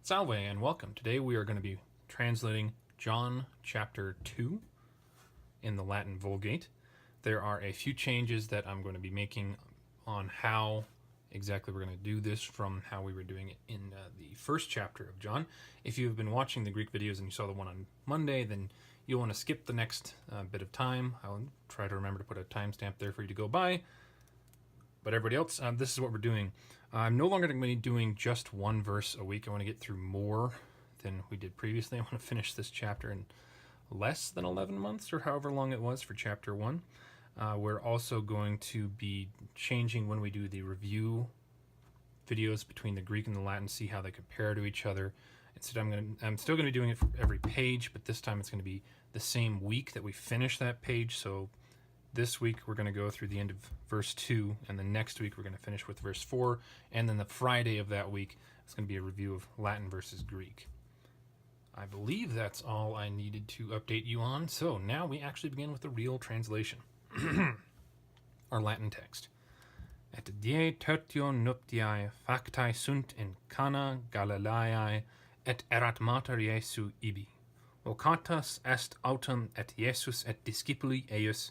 Salve and welcome. Today we are going to be translating John chapter 2 in the Latin Vulgate. There are a few changes that I'm going to be making on how exactly we're going to do this from how we were doing it in the first chapter of John. If you've been watching the Greek videos and you saw the one on Monday, then you'll want to skip the next bit of time. I'll try to remember to put a timestamp there for you to go by. But everybody else, this is what we're doing. I'm no longer going to be doing just one verse a week. I want to get through more than we did previously. I want to finish this chapter in less than 11 months or however long it was for chapter 1. We're also going to be changing when we do the review videos between the Greek and the Latin, see how they compare to each other. Instead, I'm still going to be doing it for every page, but this time it's going to be the same week that we finish that page. So this week we're going to go through the end of verse 2, and the next week we're going to finish with verse 4, and then the Friday of that week is going to be a review of Latin versus Greek. I believe that's all I needed to update you on, so now we actually begin with the real translation. Our Latin text. Et die tertio nuptiae factae sunt in Cana Galilaeae, et erat mater Iesu ibi. Vocatas est autem et Iesus et discipuli eius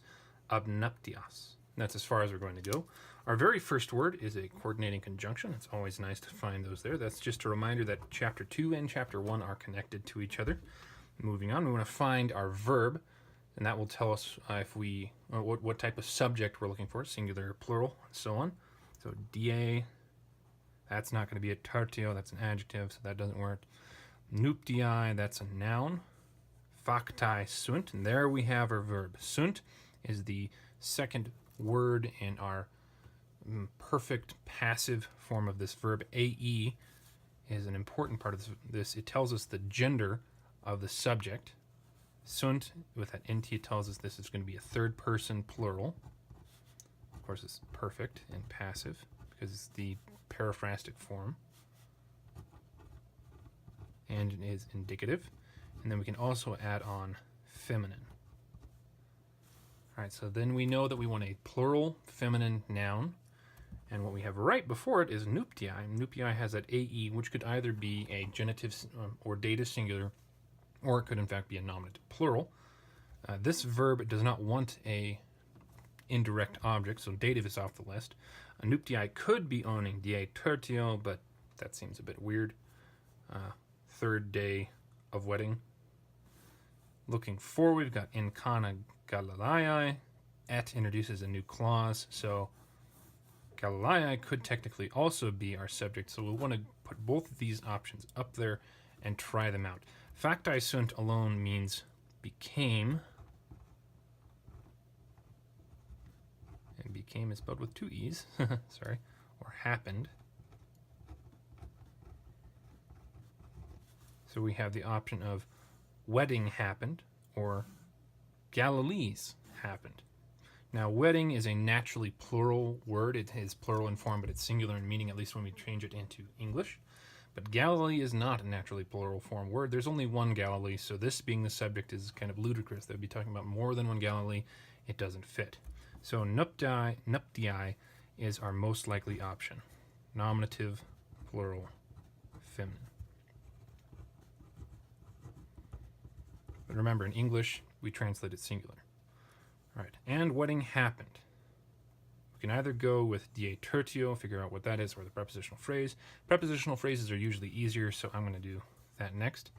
ab nuptias. That's as far as we're going to go. Our very first word is a coordinating conjunction. It's always nice to find those there. That's just a reminder that chapter 2 and chapter 1 are connected to each other. Moving on, we want to find our verb, and that will tell us if we what type of subject we're looking for, singular, plural, and so on. So die, that's not going to be a tertio, that's an adjective, so that doesn't work. Nuptiae, that's a noun. Factae sunt, and there we have our verb. Sunt is the second word in our perfect passive form of this verb. AE is an important part of this. It tells us the gender of the subject. Sunt, with that nt, it tells us this is going to be a third person plural. Of course, it's perfect and passive because it's the periphrastic form. And it is indicative. And then we can also add on feminine. All right, so then we know that we want a plural feminine noun. And what we have right before it is nuptiae. Nuptiae has that AE, which could either be a genitive or dative singular, or it could in fact be a nominative plural. This verb does not want a indirect object, so dative is off the list. A nuptiae could be owning die tertio, but that seems a bit weird. Third day of wedding. Looking forward, we've got in Cana Galilaeae. Et introduces a new clause, so Galilaeae could technically also be our subject, so we'll want to put both of these options up there and try them out. Factae sunt alone means became, and became is spelled with two E's, sorry, or happened. So we have the option of wedding happened or Galilees happened. Now, wedding is a naturally plural word. It is plural in form, but it's singular in meaning, at least when we change it into English. But Galilee is not a naturally plural form word. There's only one Galilee, so this being the subject is kind of ludicrous. They'd be talking about more than one Galilee. It doesn't fit. So nuptiae is our most likely option. Nominative, plural, feminine. But remember, in English, we translate it singular. All right, and wedding happened. We can either go with die tertio, figure out what that is, or the prepositional phrase. Prepositional phrases are usually easier, so I'm going to do that next.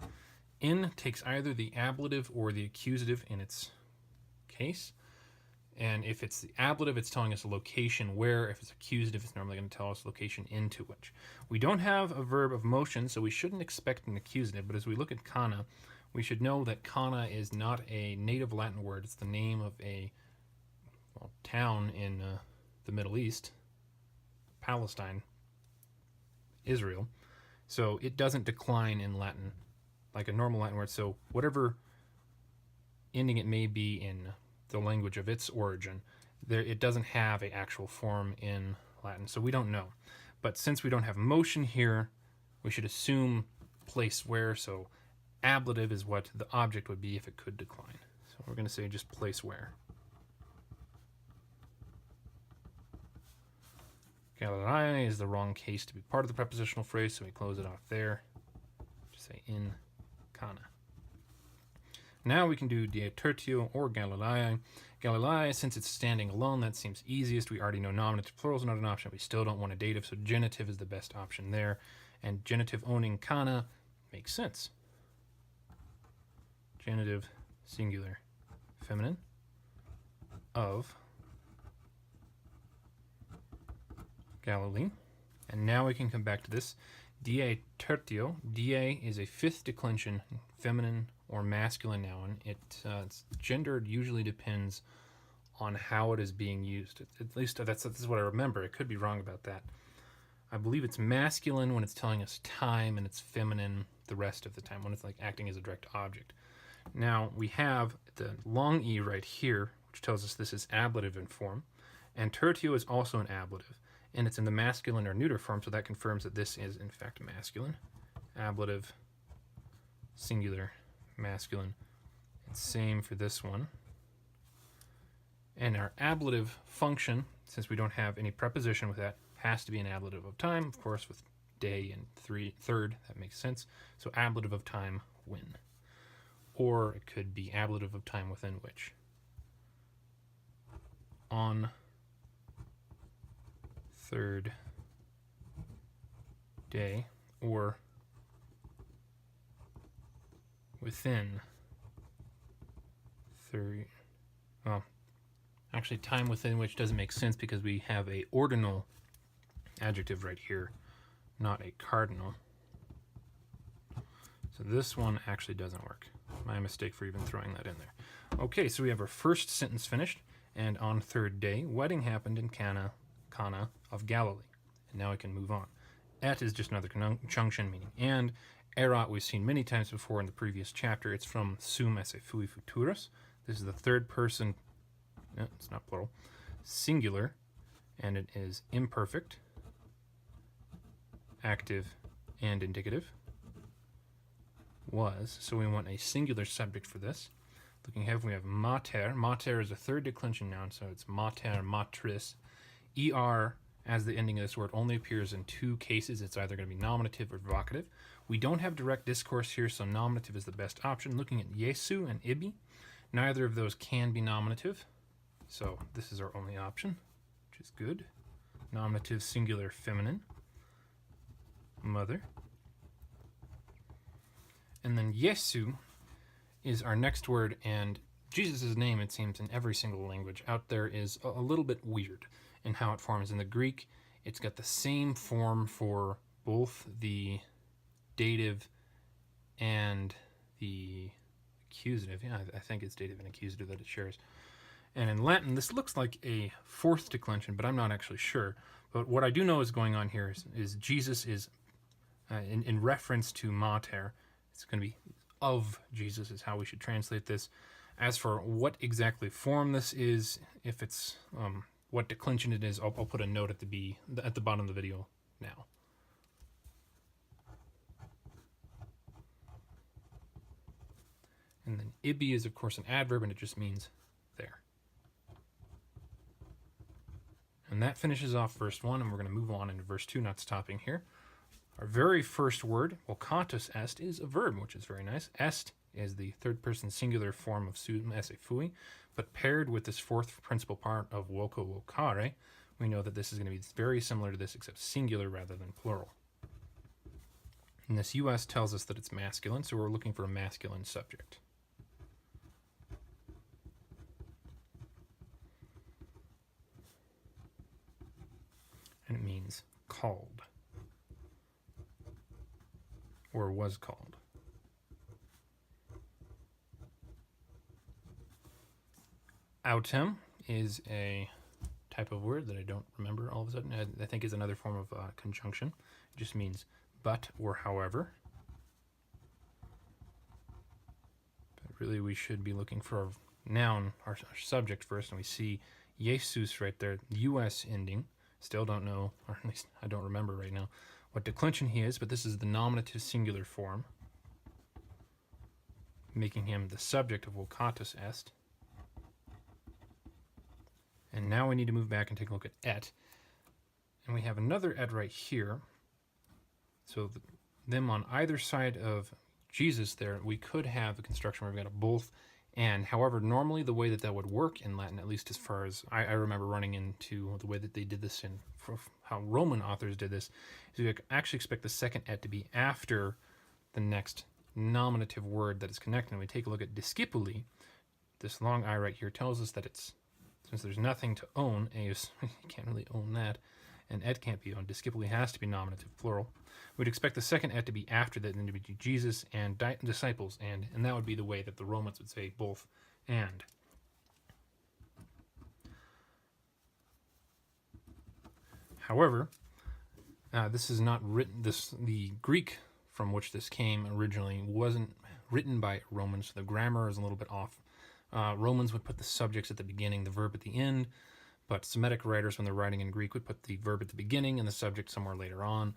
In takes either the ablative or the accusative in its case. And if it's the ablative, it's telling us a location where. If it's accusative, it's normally going to tell us location into which. We don't have a verb of motion, so we shouldn't expect an accusative, but as we look at Cana, we should know that Cana is not a native Latin word. It's the name of a town in the Middle East, Palestine, Israel. So it doesn't decline in Latin like a normal Latin word. So whatever ending it may be in the language of its origin, it doesn't have an actual form in Latin. So we don't know. But since we don't have motion here, we should assume place where. So ablative is what the object would be if it could decline. So we're going to say just place where. Galilaeae is the wrong case to be part of the prepositional phrase, so we close it off there. say in Cana. Now we can do die tertio or Galilae. Galilae, since it's standing alone, that seems easiest. We already know nominative plural is not an option. We still don't want a dative, so genitive is the best option there. And genitive owning Cana makes sense. Genitive singular feminine of Galilee. And now we can come back to this. Die tertio. Die is a fifth declension, feminine or masculine noun. It's gendered usually depends on how it is being used. At least that's what I remember. I could be wrong about that. I believe it's masculine when it's telling us time, and it's feminine the rest of the time when it's like acting as a direct object. Now we have the long E right here, which tells us this is ablative in form, and tertio is also an ablative, and it's in the masculine or neuter form, so that confirms that this is in fact masculine. Ablative, singular, masculine. And same for this one. And our ablative function, since we don't have any preposition with that, has to be an ablative of time, of course, with day and third, that makes sense. So ablative of time, when. Or it could be ablative of time within which. On third day, or within third, well, actually time within which doesn't make sense because we have a ordinal adjective right here, not a cardinal. So this one actually doesn't work. My mistake for even throwing that in there. Okay, so we have our first sentence finished, and on third day, wedding happened in Cana of Galilee. And now I can move on. Et is just another conjunction meaning and. Erat we've seen many times before in the previous chapter. It's from sum esse fui futurus. This is the third person, it's not plural, singular, and it is imperfect, active, and indicative. Was, so we want a singular subject for this. Looking ahead, we have mater. Mater is a third declension noun, so it's mater, matris. Er, as the ending of this word, only appears in two cases. It's either going to be nominative or vocative. We don't have direct discourse here, so nominative is the best option. Looking at Jesu and Ibi, neither of those can be nominative, so this is our only option, which is good. Nominative singular feminine, mother. And then Jesu is our next word, and Jesus' name, it seems, in every single language out there is a little bit weird in how it forms. In the Greek, it's got the same form for both the dative and the accusative. Yeah, I think it's dative and accusative that it shares. And in Latin, this looks like a fourth declension, but I'm not actually sure. But what I do know is going on here is Jesus is, in reference to mater, it's going to be of Jesus is how we should translate this. As for what exactly form this is, if it's what declension it is, I'll put a note at the bottom of the video now. And then ibi is, of course, an adverb, and it just means there. And that finishes off verse 1, and we're going to move on into verse 2, not stopping here. Our very first word, vocatus est, is a verb, which is very nice. Est is the third person singular form of sum esse fui, but paired with this fourth principal part of voco vocare, we know that this is going to be very similar to this, except singular rather than plural. And this us tells us that it's masculine, so we're looking for a masculine subject. And it means called, or was called. Autem is a type of word that I don't remember all of a sudden. I think is another form of conjunction. It just means but or however. But really we should be looking for our noun, our subject first, and we see Jesus right there, us ending. Still don't know, or at least I don't remember right now, what declension he is, but this is the nominative singular form, making him the subject of vocatus est. And now we need to move back and take a look at et. And we have another et right here. So them on either side of Jesus there, we could have a construction where we've got a both and. However, normally the way that that would work in Latin, at least as far as I remember running into the way that they did this in how Roman authors did this, is we actually expect the second et to be after the next nominative word that is connected. And we take a look at discipuli. This long I right here tells us that it's, since there's nothing to own, eius, you can't really own that, and et can't be owned. Discipuli has to be nominative, plural. We'd expect the second et to be after that, then to be Jesus and disciples, and that would be the way that the Romans would say both and. However, this is not written. The Greek from which this came originally wasn't written by Romans, so the grammar is a little bit off. Romans would put the subjects at the beginning, the verb at the end, but Semitic writers, when they're writing in Greek, would put the verb at the beginning and the subject somewhere later on.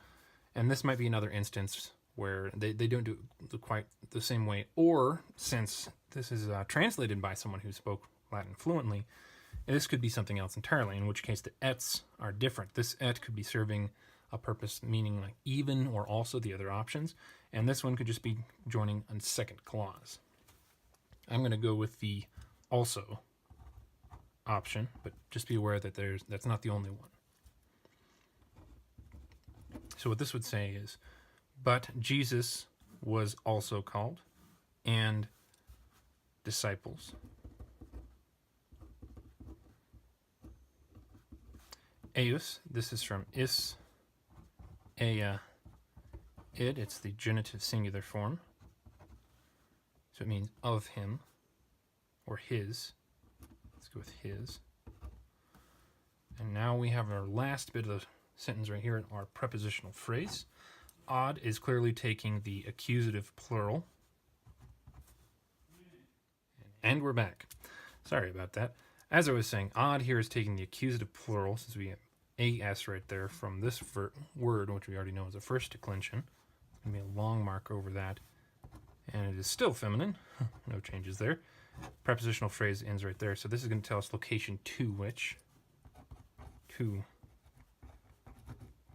And this might be another instance where they don't do it quite the same way, or since this is translated by someone who spoke Latin fluently, this could be something else entirely, in which case the ets are different. This et could be serving a purpose meaning like even or also, the other options, and this one could just be joining a second clause. I'm going to go with the also option, but just be aware that that's not the only one. So what this would say is, but Jesus was also called, and disciples. Eius, this is from is, id, it's the genitive singular form. So it means of him, or his. Let's go with his. And now we have our last bit of the sentence right here, our prepositional phrase. Ad is clearly taking the accusative plural. And we're back. Sorry about that. As I was saying, ad here is taking the accusative plural, since we have as right there from this word, which we already know is a first declension. It's going to be a long mark over that. And it is still feminine. No changes there. Prepositional phrase ends right there. So this is going to tell us location to which. To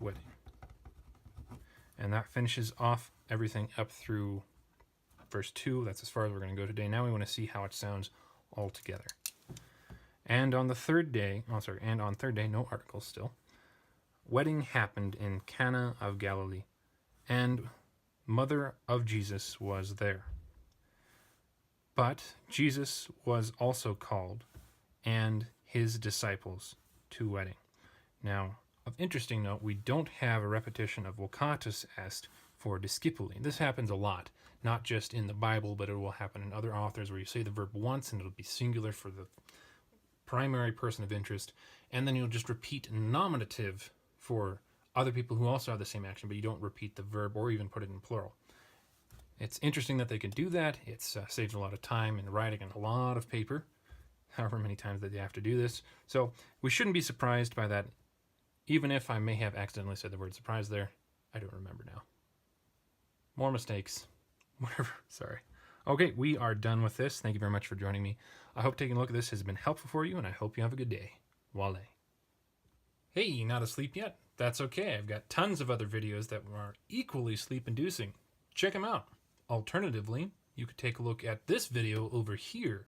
wedding. And that finishes off everything up through verse 2. That's as far as we're going to go today. Now we want to see how it sounds all together. And on the third day, no article still. Wedding happened in Cana of Galilee, and mother of Jesus was there. But Jesus was also called, and his disciples to wedding. Now, of interesting note, we don't have a repetition of vocatus est for discipuli. This happens a lot, not just in the Bible, but it will happen in other authors where you say the verb once and it'll be singular for the primary person of interest, and then you'll just repeat nominative for other people who also have the same action, but you don't repeat the verb or even put it in plural. It's interesting that they can do that. It saves a lot of time in writing and a lot of paper, however many times that you have to do this. So we shouldn't be surprised by that, even if I may have accidentally said the word surprise there. I don't remember now. More mistakes. Whatever. Sorry. Okay, we are done with this. Thank you very much for joining me. I hope taking a look at this has been helpful for you, and I hope you have a good day. Wale. Hey, not asleep yet? That's okay. I've got tons of other videos that are equally sleep-inducing. Check them out. Alternatively, you could take a look at this video over here.